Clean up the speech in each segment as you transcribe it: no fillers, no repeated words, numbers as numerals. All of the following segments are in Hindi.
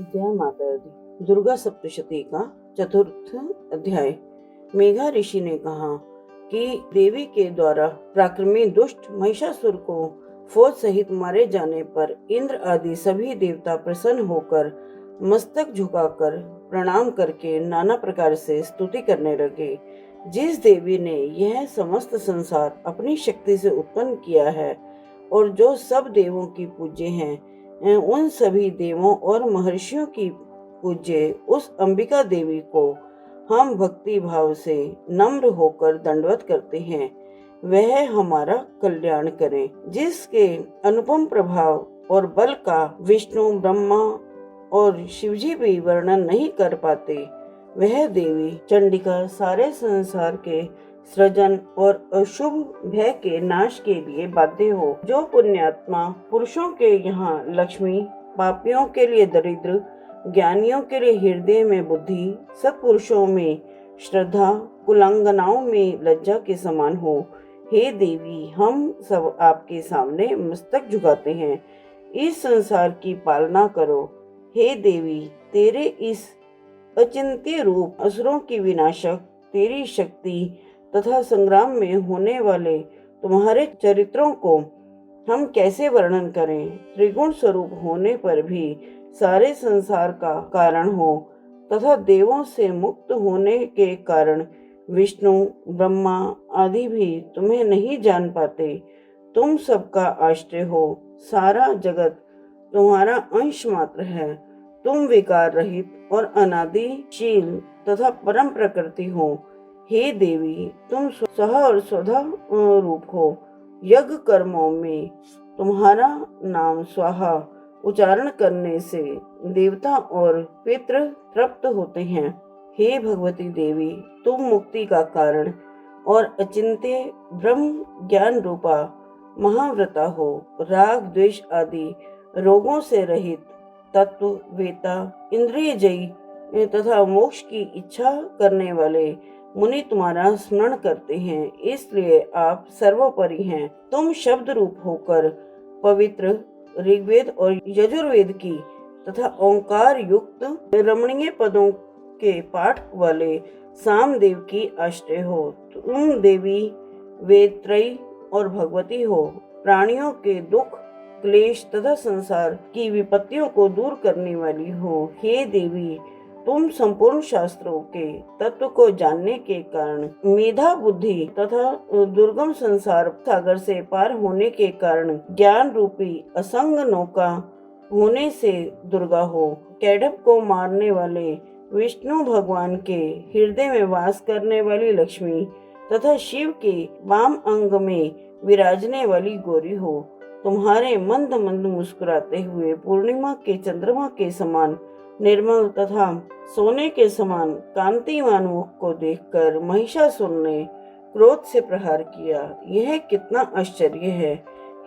जय माता दी। दुर्गा सप्तशती का चतुर्थ अध्याय। मेघा ऋषि ने कहा कि देवी के द्वारा पराक्रमी दुष्ट महिषासुर को फौज सहित मारे जाने पर इंद्र आदि सभी देवता प्रसन्न होकर मस्तक झुकाकर प्रणाम करके नाना प्रकार से स्तुति करने लगे। जिस देवी ने यह समस्त संसार अपनी शक्ति से उत्पन्न किया है और जो सब देवों की पूज्य हैं, उन सभी देवों और महर्षियों की पूज्य उस अंबिका देवी को हम भक्ति भाव से नम्र होकर दंडवत करते हैं। वह हमारा कल्याण करें। जिसके अनुपम प्रभाव और बल का विष्णु, ब्रह्मा और शिवजी भी वर्णन नहीं कर पाते, वह देवी चंडिका सारे संसार के सृजन और अशुभ भय के नाश के लिए बाध्य हो। जो पुण्यात्मा पुरुषों के यहाँ लक्ष्मी, पापियों के लिए दरिद्र, ज्ञानियों के लिए हृदय में बुद्धि, सत्पुरुषों में श्रद्धा, कुलांगनाओं में लज्जा के समान हो। हे देवी, हम सब आपके सामने मस्तक झुकाते हैं। इस संसार की पालना करो। हे देवी, तेरे इस अचिंत्य रूप असुरों की विनाशक तेरी शक्ति तथा संग्राम में होने वाले तुम्हारे चरित्रों को हम कैसे वर्णन करें। त्रिगुण स्वरूप होने पर भी सारे संसार का कारण हो तथा देवों से मुक्त होने के कारण विष्णु, ब्रह्मा आदि भी तुम्हें नहीं जान पाते। तुम सबका आश्रय हो। सारा जगत तुम्हारा अंश मात्र है। तुम विकार रहित और अनादिशील तथा परम प्रकृति हो। हे देवी, तुम स्वः और स्वधा रूप हो। यज्ञ कर्मों में तुम्हारा नाम स्वाहा उच्चारण करने से देवता और पितृ तृप्त होते हैं। हे भगवती देवी, तुम मुक्ति का कारण और अचिंत्य ब्रह्म ज्ञान रूपा महाव्रता हो। राग द्वेष आदि रोगों से रहित तत्व वेता, इंद्रिय जयी तथा मोक्ष की इच्छा करने वाले मुनि तुम्हारा स्मरण करते हैं, इसलिए आप सर्वोपरि हैं। तुम शब्द रूप होकर पवित्र ऋग्वेद और यजुर्वेद की तथा ओंकार युक्त रमणीय पदों के पाठ वाले सामदेव की आश्रय हो। तुम देवी वेदत्रयी और भगवती हो। प्राणियों के दुख, क्लेश तथा संसार की विपत्तियों को दूर करने वाली हो। हे देवी, तुम संपूर्ण शास्त्रों के तत्व को जानने के कारण, मेधा बुद्धि तथा दुर्गम संसार सागर से पार होने के कारण, ज्ञान रूपी असंग नौका होने से दुर्गा हो। कैडभ को मारने वाले विष्णु भगवान के हृदय में वास करने वाली लक्ष्मी तथा शिव के वाम अंग में विराजने वाली गौरी हो। तुम्हारे मंद मंद मुस्कुराते हुए पूर्णिमा के चंद्रमा के समान निर्मल तथा सोने के समान कांतिमान मुख को देखकर महिषासुर ने क्रोध से प्रहार किया। यह कितना आश्चर्य है।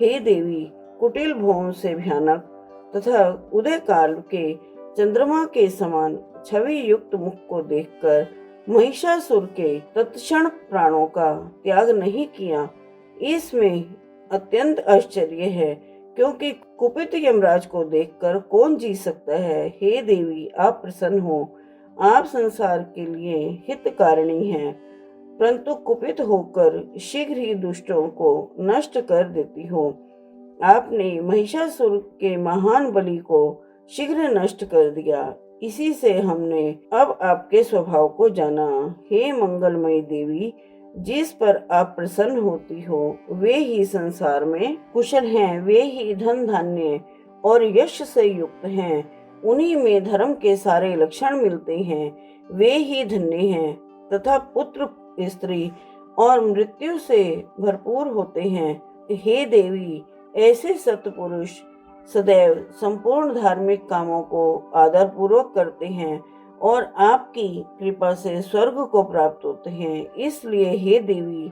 हे देवी, कुटिल भौं से भयानक तथा उदय काल के चंद्रमा के समान छवि युक्त मुख को देखकर महिषासुर के तत्क्षण प्राणों का त्याग नहीं किया। इसमें अत्यंत आश्चर्य है, क्योंकि कुपित यमराज को देखकर कौन जी सकता है। हे देवी, आप प्रसन्न हो। आप संसार के लिए हितकारिणी हैं, परंतु कुपित होकर शीघ्र ही दुष्टों को नष्ट कर देती हो। आपने महिषासुर के महान बलि को शीघ्र नष्ट कर दिया। इसी से हमने अब आपके स्वभाव को जाना। हे मंगलमयी देवी, जिस पर आप प्रसन्न होती हो वे ही संसार में कुशल हैं। वे ही धन धान्य और यश से युक्त हैं। उन्हीं में धर्म के सारे लक्षण मिलते हैं। वे ही धन्य हैं तथा पुत्र, स्त्री और मृत्यु से भरपूर होते हैं। हे देवी, ऐसे सत्पुरुष सदैव संपूर्ण धार्मिक कामों को आदर पूर्वक करते हैं और आपकी कृपा से स्वर्ग को प्राप्त होते हैं। इसलिए हे देवी,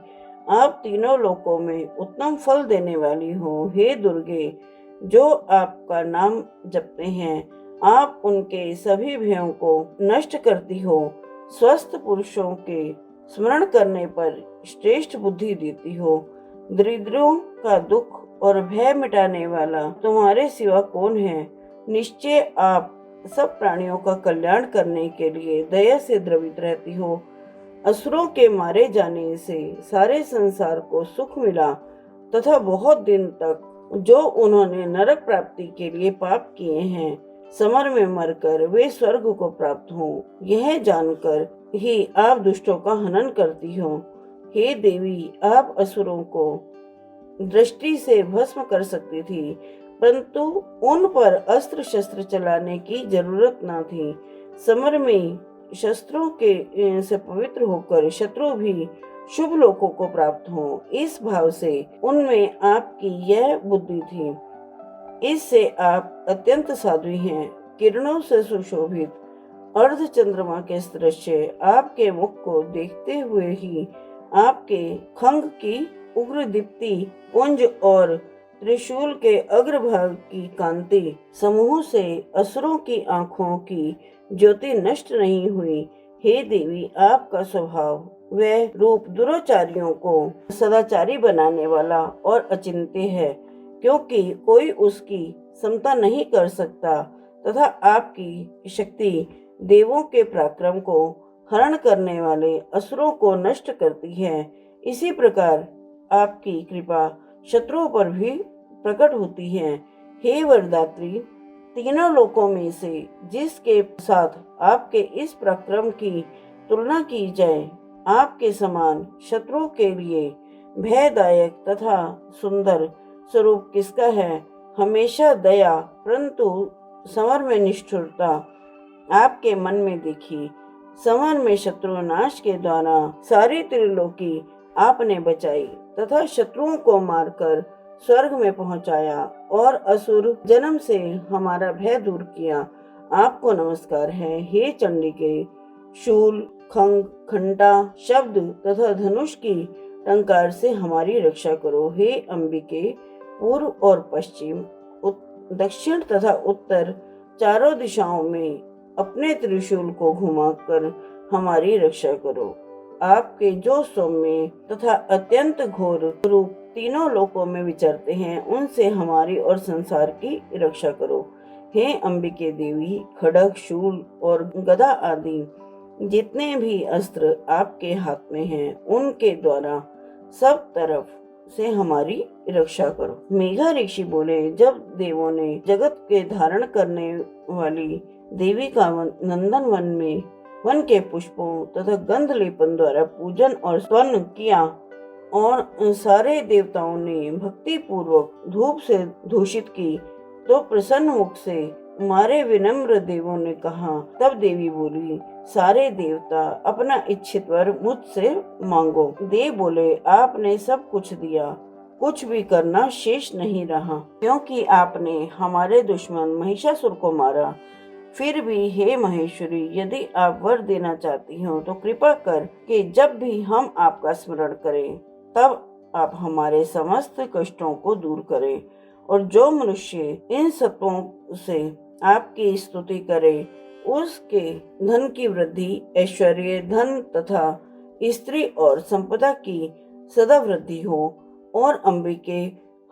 आप तीनों लोकों में उत्तम फल देने वाली हो। हे दुर्गे, जो आपका नाम जपते हैं, आप उनके सभी भयों को नष्ट करती हो। स्वस्थ पुरुषों के स्मरण करने पर श्रेष्ठ बुद्धि देती हो। दरिद्रों का दुख और भय मिटाने वाला तुम्हारे सिवा कौन है। निश्चय आप सब प्राणियों का कल्याण करने के लिए दया से द्रवित रहती हो। असुरों के मारे जाने से सारे संसार को सुख मिला तथा बहुत दिन तक जो उन्होंने नरक प्राप्ति के लिए पाप किए हैं, समर में मरकर वे स्वर्ग को प्राप्त हों, यह जानकर ही आप दुष्टों का हनन करती हो। हे देवी, आप असुरों को दृष्टि से भस्म कर सकती थी, परंतु उन पर अस्त्र शस्त्र चलाने की जरूरत न थी। समर में शस्त्रों के से पवित्र होकर शत्रु भी शुभ लोकों को प्राप्त हो, इस भाव से उनमें आपकी यह बुद्धि थी। इससे आप अत्यंत साध्वी हैं। किरणों से सुशोभित अर्ध चंद्रमा के दृश्य आपके मुख को देखते हुए ही आपके खंग की उग्र दीप्ति पुंज और त्रिशूल के अग्रभाग की कांति समूह से असुरों की आंखों की ज्योति नष्ट नहीं हुई। हे देवी, आपका स्वभाव वह रूप दुराचारियों को सदाचारी बनाने वाला और अचिंत्य है, क्योंकि कोई उसकी समता नहीं कर सकता, तथा आपकी शक्ति देवों के पराक्रम को हरण करने वाले असुरों को नष्ट करती है। इसी प्रकार आपकी कृपा शत्रुओं पर भी प्रकट होती है। हे वरदात्री, तीनों लोकों में से जिसके साथ आपके इस पराक्रम की तुलना की जाए, आपके समान शत्रुओं के लिए भयदायक तथा सुंदर स्वरूप किसका है। हमेशा दया परंतु समर में निष्ठुरता आपके मन में दिखी। समर में शत्रु नाश के द्वारा सारी त्रिलोकी आपने बचाई तथा शत्रुओं को मारकर स्वर्ग में पहुंचाया और असुर जन्म से हमारा भय दूर किया। आपको नमस्कार है। हे चंडिके, शूल, खंग, घंटा, शब्द तथा धनुष की टंकार से हमारी रक्षा करो। हे अंबिके, पूर्व और पश्चिम, दक्षिण तथा उत्तर चारों दिशाओं में अपने त्रिशूल को घुमाकर हमारी रक्षा करो। आपके जो सौम्य तथा अत्यंत घोर रूप तीनों लोकों में विचरते हैं, उनसे हमारी और संसार की रक्षा करो। हे अंबिके देवी, खड्ग, शूल और गदा आदि जितने भी अस्त्र आपके हाथ में हैं, उनके द्वारा सब तरफ से हमारी रक्षा करो। मेघा ऋषि बोले, जब देवों ने जगत के धारण करने वाली देवी का नंदन वन के पुष्पों तथा गंध लेपन द्वारा पूजन और स्तवन किया और सारे देवताओं ने भक्ति पूर्वक धूप से दूषित की, तो प्रसन्न मुख से हमारे विनम्र देवों ने कहा। तब देवी बोली, सारे देवता अपना इच्छित वर मुझसे मांगो। देव बोले, आपने सब कुछ दिया, कुछ भी करना शेष नहीं रहा, क्योंकि आपने हमारे दुश्मन महिषासुर को मारा। फिर भी हे महेश्वरी, यदि आप वर देना चाहती हो तो कृपा कर कि जब भी हम आपका स्मरण करें, तब आप हमारे समस्त कष्टों को दूर करें, और जो मनुष्य इन सत्वों से आपकी स्तुति करे, उसके धन की वृद्धि, ऐश्वर्य, धन तथा स्त्री और संपदा की सदा वृद्धि हो। और अंबिके,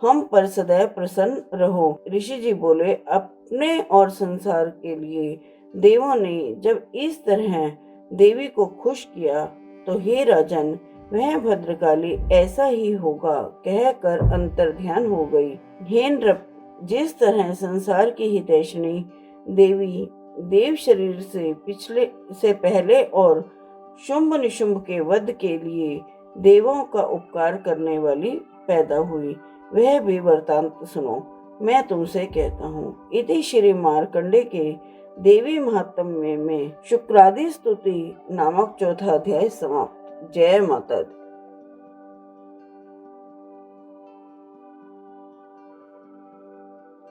हम पर सदैव प्रसन्न रहो। ऋषि जी बोले, अपने और संसार के लिए देवों ने जब इस तरह देवी को खुश किया, तो हे राजन, वह भद्रकाली ऐसा ही होगा कहकर अंतर्ध्यान हो गई। हे नृप, जिस तरह संसार की हितैषिणी देवी देव शरीर से पहले और शुंभ निशुंभ के वध के लिए देवों का उपकार करने वाली पैदा हुई, वह भी वृतांत सुनो, मैं तुमसे कहता हूँ। इति श्री मार्कंडे के देवी महात्म्य में शुक्रादि स्तुति नामक चौथा अध्याय समाप्त। जय माता दी।